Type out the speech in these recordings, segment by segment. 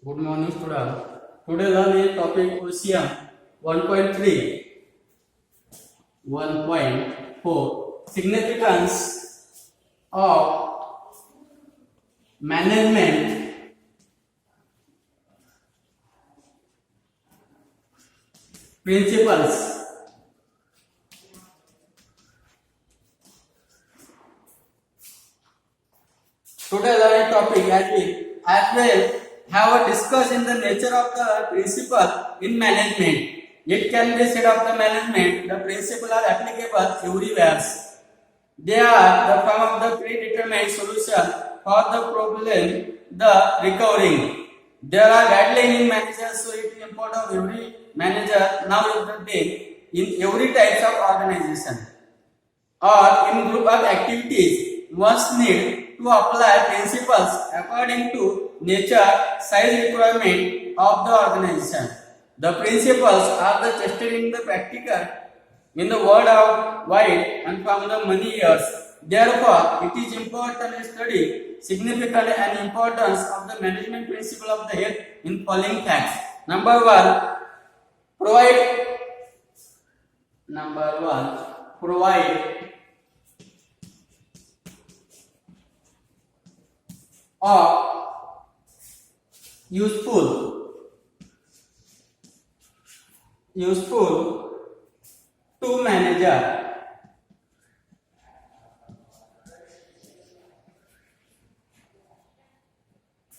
Good morning, student. Today learn the topic Ocean 1.3, 1.4 significance of management principles. Today learn topic as well have a discuss in the nature of the principle in management. It can be said of the management, the principle are applicable everywhere. They are the form of the predetermined solution for the problem the recovering. There are guidelines in managers, so it is important of every manager now of the day in every types of organization or in group of activities must need to apply principles according to nature size requirement of the organization. The principles are the tested in the practical in the world of wide and from the many years. Therefore, it is important to study significance and importance of the management principle of the health in following facts. Number one, provide or useful to manager.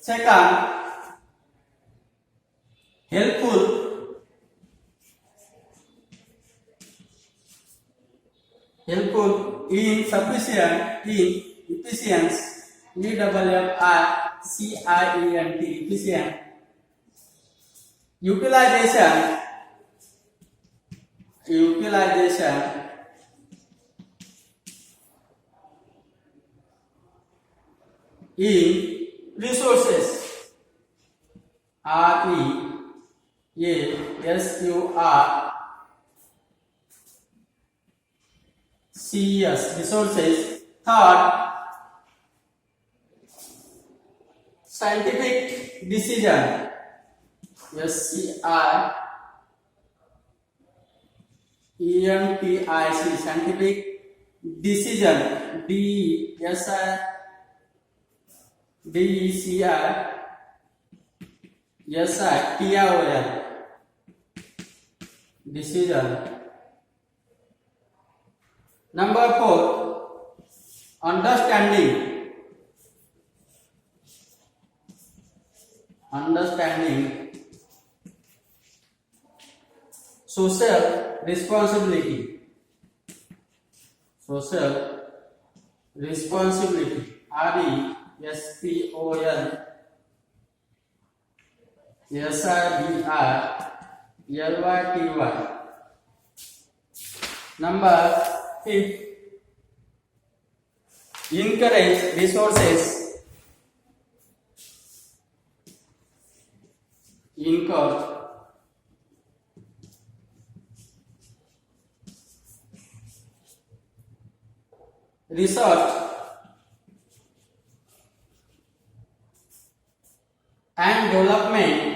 Second, helpful in sufficient in efficiency. EFFICIENT efficient. Utilization in resources. RESURCES resources. Third, scientific decision. SCIENTIC scientific decision. DECITION decision. Number 4, understanding social responsibility. RESPONSIBILITY. Number 5, encourage resources. Research and development.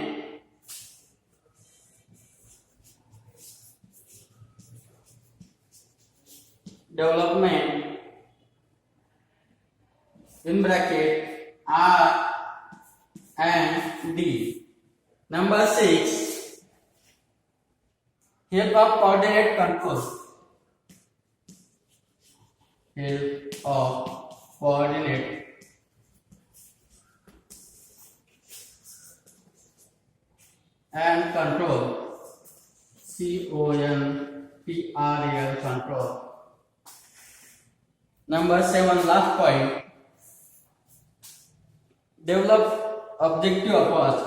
In bracket R and D. Number 6, help of coordinate control. And control. CONTROL control. Number 7, last point, develop objective approach.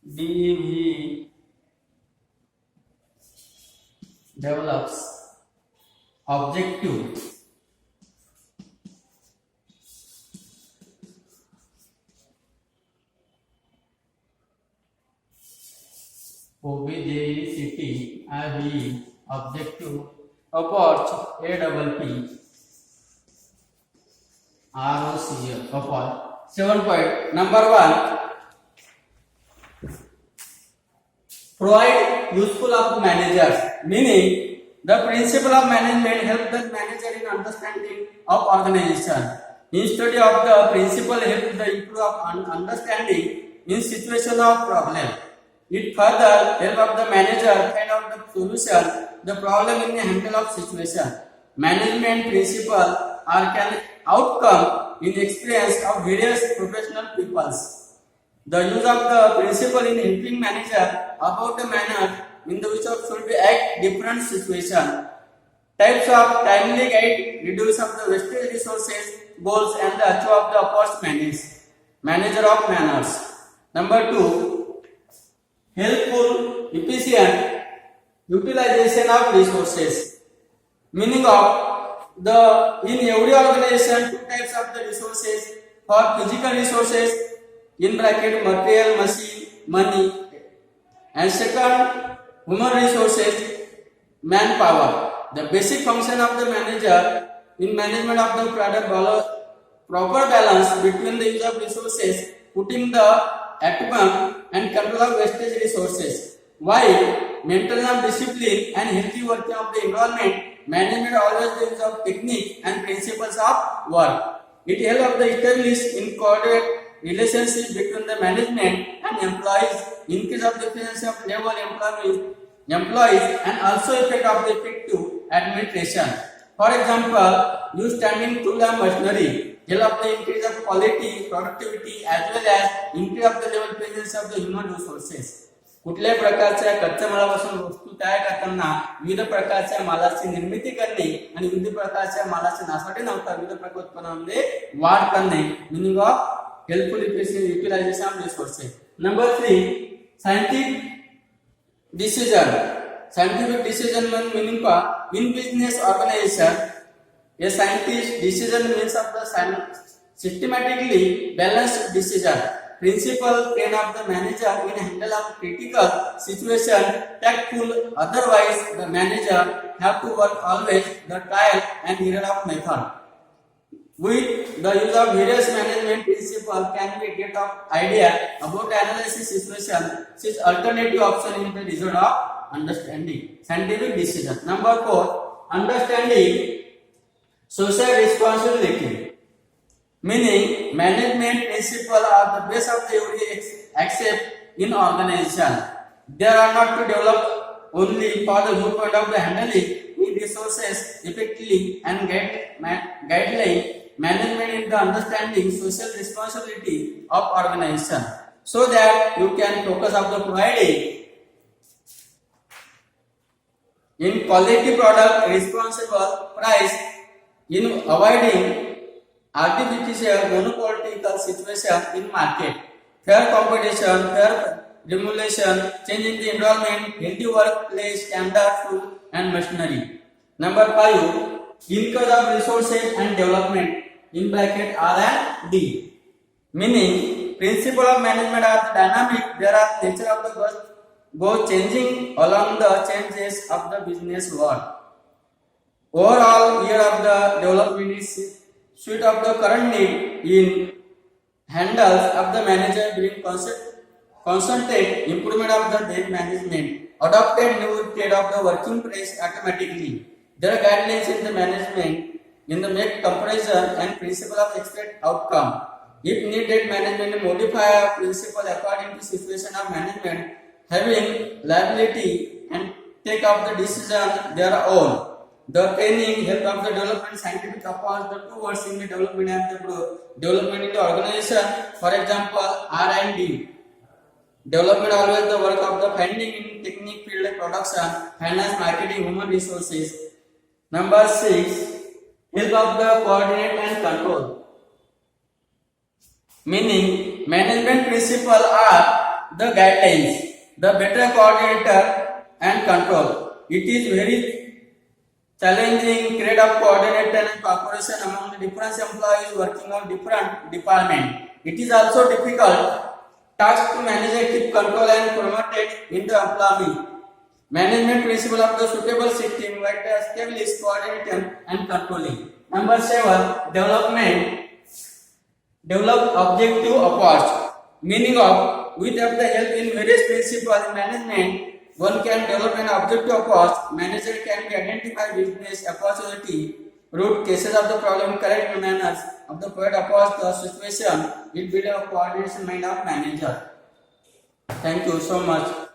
DV develops objective OBJECT objective approach APP ROCL upon 7 point. Number 1, provide useful of managers, meaning the principle of management help the manager in understanding of organization. In study of the principle help the improve of understanding in situation of problem. It further help of the manager find out the solution the problem in the handle of situation. Management principle are can outcome in experience of various professional peoples. The use of the principle in helping manager about the manner in the which of should be act different situation. Types of timely guide, reduce of the wastage resources, goals and the achieve of the first manager of manners. Number 2, helpful, efficient utilization of resources. Meaning of the in every organization 2 types of the resources for physical resources in bracket material, machine, money, and second human resources, manpower. The basic function of the manager in management of the product proper balance between the use of resources, putting the optimum and control of wastage resources. While maintenance of discipline and healthy working of the environment, management always the use of technique and principles of work. It helps the establish in coordinate relationship between the management and employees, increase of the efficiency of labor employees and also effect of the effective administration. For example, use standing tool and machinery help the increase of quality, productivity as well as increase of the level presence of the human resources. कुठल्याही प्रकारच्या कच्च्या मालापासून वस्तू तयार करताना विविध प्रकारच्या मालाची निर्मिती करणे आणि विविध प्रकारच्या मालाचे नासाडी नव्हता विविध प्रकार उत्पन्नामध्ये वाढ करणे. Meaning of helpful utilization of resources. Number 3, scientific decision. Scientific decision meaning in business organization, a scientist decision means of the systematically balanced decision. Principle train of the manager in handle of critical situation tactful. Otherwise, the manager have to work always the trial and error of method. With the use of various management principles can be get of idea about analysis situation, which is alternative option in the result of understanding scientific decision. Number 4, understanding social responsibility. Meaning management principles are the base of the every accept in organization. They are not to develop only for the good point of the handling resources effectively and guideline management in the understanding social responsibility of organization so that you can focus on the providing in quality product responsible price in avoiding artificial monopolitical situation in market, fair competition, fair remuneration, changing the environment, healthy workplace standard food and machinery. Number 5, increase of resources and development in bracket R&D. Meaning principle of management are dynamic. There are nature of the go changing along the changes of the business world. Overall year of the development is suite of the current need in handles of the manager during concentrate improvement of the day management. Adopted new state of the working place automatically. There are guidelines in the management in the make comparison and principle of expected outcome. If needed, management modify principle according to situation of management, having liability and take up the decision their own. The training help of the development scientific upon the 2 words in the development and the development in the organization. For example, R&D. Development always the work of the finding in technique field production, finance, marketing, human resources. Number 6, help of the coordinate and control. Meaning management principle are the guidelines, the better coordinator and control. It is very challenging create of coordinator and cooperation among the different employees working on different department. It is also difficult task to manage keep control and promote it in the employee. Management principle of the suitable system like the established coordinating and controlling. Number 7, development develop objective approach. Meaning of, with the help in various principles in management, one can develop an objective approach. Manager can be identify business opportunity, root cases of the problem, correct manners of the product approach the situation. It build a coordination mind of manager. Thank you so much.